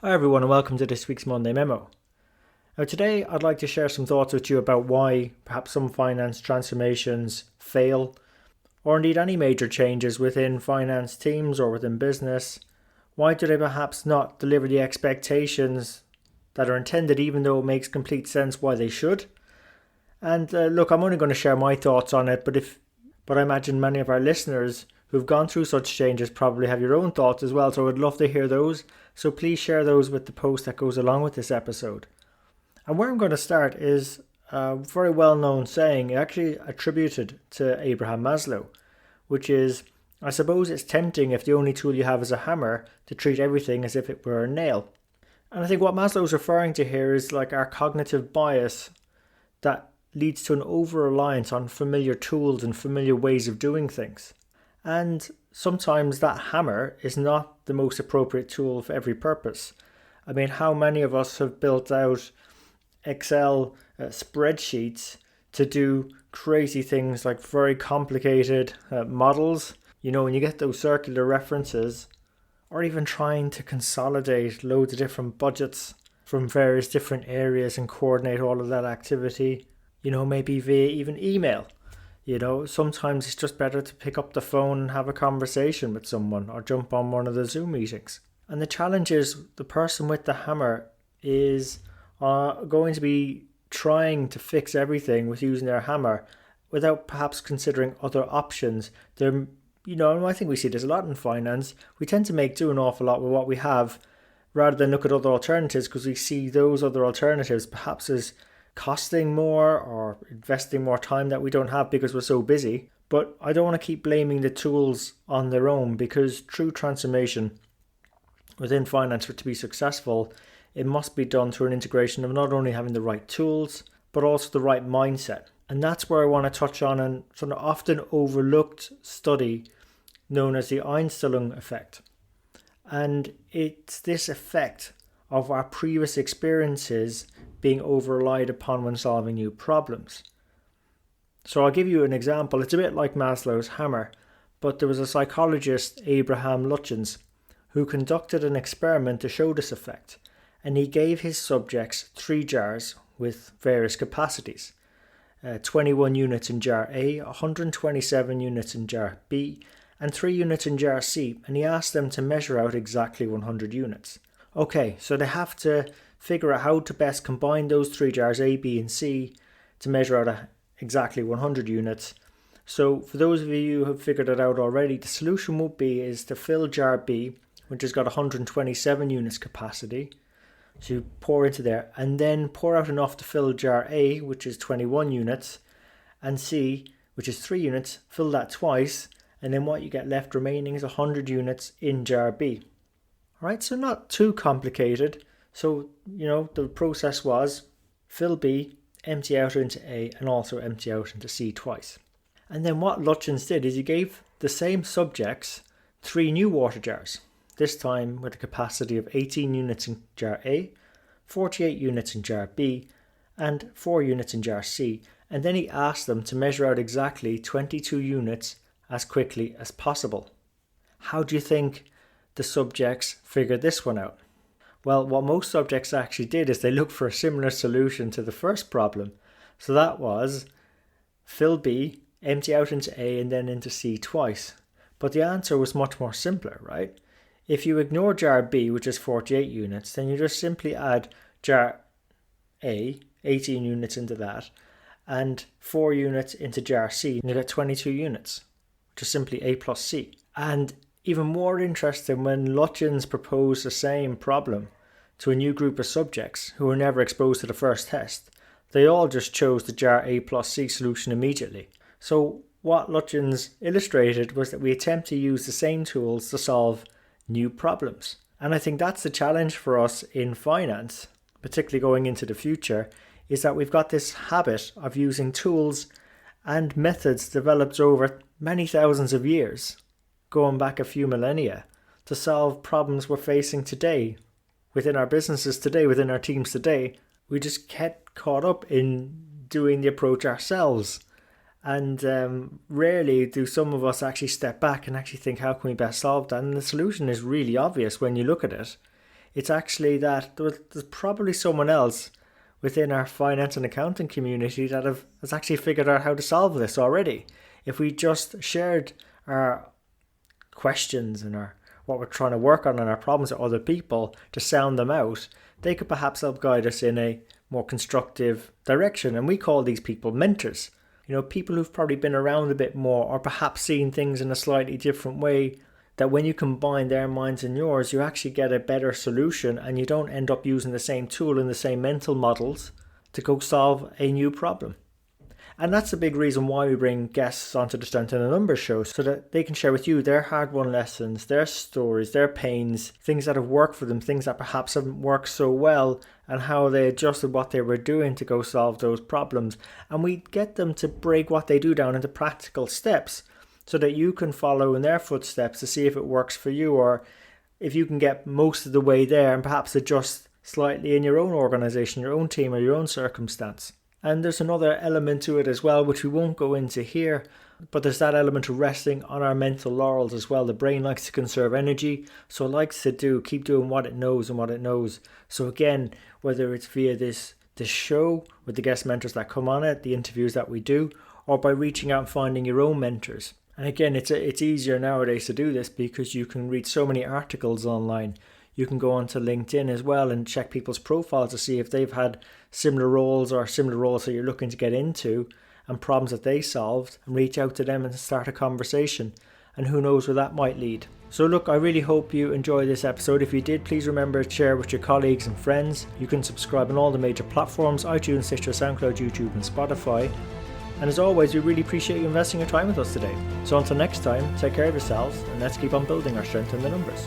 Hi everyone and welcome to this week's Monday Memo. Now today I'd like to share some thoughts with you about why perhaps some finance transformations fail, or indeed any major changes within finance teams or within business. Why do they perhaps not deliver the expectations that are intended, even though it makes complete sense why they should? And look, I'm only going to share my thoughts on it, but I imagine many of our listeners who've gone through such changes probably have your own thoughts as well, so I'd love to hear those. So please share those with the post that goes along with this episode. And where I'm going to start is a very well-known saying, actually attributed to Abraham Maslow, which is, I suppose it's tempting if the only tool you have is a hammer to treat everything as if it were a nail. And I think what Maslow's referring to here is like our cognitive bias that leads to an over-reliance on familiar tools and familiar ways of doing things. And sometimes that hammer is not the most appropriate tool for every purpose. I mean, how many of us have built out Excel spreadsheets to do crazy things like very complicated models? You know, when you get those circular references, or even trying to consolidate loads of different budgets from various different areas and coordinate all of that activity, you know, maybe via even email. You know, sometimes it's just better to pick up the phone and have a conversation with someone or jump on one of the Zoom meetings. And the challenge is the person with the hammer is going to be trying to fix everything with using their hammer without perhaps considering other options. And I think we see this a lot in finance. We tend to make do an awful lot with what we have rather than look at other alternatives because we see those other alternatives perhaps as costing more or investing more time that we don't have because we're so busy. But I don't want to keep blaming the tools on their own, because true transformation within finance, for it to be successful, it must be done through an integration of not only having the right tools but also the right mindset. And that's where I want to touch on a sort of often overlooked study known as the Einstellung effect. And it's this effect of our previous experiences being over-relied upon when solving new problems. So I'll give you an example. It's a bit like Maslow's hammer, but there was a psychologist, Abraham Lutyens, who conducted an experiment to show this effect, and he gave his subjects 3 jars with various capacities. 21 units in jar A, 127 units in jar B, and 3 units in jar C, and he asked them to measure out exactly 100 units. Okay, so they have to figure out how to best combine those 3 jars A, B and C to measure out exactly 100 units. So for those of you who have figured it out already, the solution would be is to fill jar B, which has got 127 units capacity. So you pour into there and then pour out enough to fill jar A, which is 21 units, and C, which is 3 units, fill that twice, and then what you get left remaining is 100 units in jar B. Alright, so not too complicated. So, the process was fill B, empty out into A, and also empty out into C twice. And then what Lutyens did is he gave the same subjects 3 new water jars, this time with a capacity of 18 units in jar A, 48 units in jar B, and 4 units in jar C. And then he asked them to measure out exactly 22 units as quickly as possible. How do you think the subjects figured this one out? Well, what most subjects actually did is they looked for a similar solution to the first problem. So that was fill B, empty out into A and then into C twice. But the answer was much more simpler, right? If you ignore jar B, which is 48 units, then you just simply add jar A, 18 units into that, and 4 units into jar C, and you get 22 units, which is simply A plus C. And even more interesting, when Lutyens proposed the same problem to a new group of subjects who were never exposed to the first test, they all just chose the jar A plus C solution immediately. So what Lutyens illustrated was that we attempt to use the same tools to solve new problems. And I think that's the challenge for us in finance, particularly going into the future, is that we've got this habit of using tools and methods developed over many thousands of years, going back a few millennia, to solve problems we're facing today, within our businesses today, within our teams today. We just get caught up in doing the approach ourselves. And rarely do some of us actually step back and actually think, how can we best solve that? And the solution is really obvious when you look at it. It's actually that there's probably someone else within our finance and accounting community that has actually figured out how to solve this already. If we just shared our questions and what we're trying to work on and our problems with other people to sound them out, they could perhaps help guide us in a more constructive direction. And we call these people mentors. People who've probably been around a bit more or perhaps seen things in a slightly different way, that when you combine their minds and yours, you actually get a better solution and you don't end up using the same tool and the same mental models to go solve a new problem. And that's a big reason why we bring guests onto the Strength in the Numbers show, so that they can share with you their hard-won lessons, their stories, their pains, things that have worked for them, things that perhaps haven't worked so well, and how they adjusted what they were doing to go solve those problems. And we get them to break what they do down into practical steps so that you can follow in their footsteps to see if it works for you, or if you can get most of the way there and perhaps adjust slightly in your own organization, your own team, or your own circumstance. And there's another element to it as well, which we won't go into here, but there's that element of resting on our mental laurels as well. The brain likes to conserve energy, so it likes to keep doing what it knows and what it knows. So again, whether it's via this show with the guest mentors that come on it, the interviews that we do, or by reaching out and finding your own mentors. And again, it's easier nowadays to do this because you can read so many articles online. You can go onto LinkedIn as well and check people's profiles to see if they've had similar roles that you're looking to get into and problems that they solved, and reach out to them and start a conversation. And who knows where that might lead. So look, I really hope you enjoyed this episode. If you did, please remember to share with your colleagues and friends. You can subscribe on all the major platforms: iTunes, Stitcher, SoundCloud, YouTube and Spotify. And as always, we really appreciate you investing your time with us today. So until next time, take care of yourselves and let's keep on building our strength in the numbers.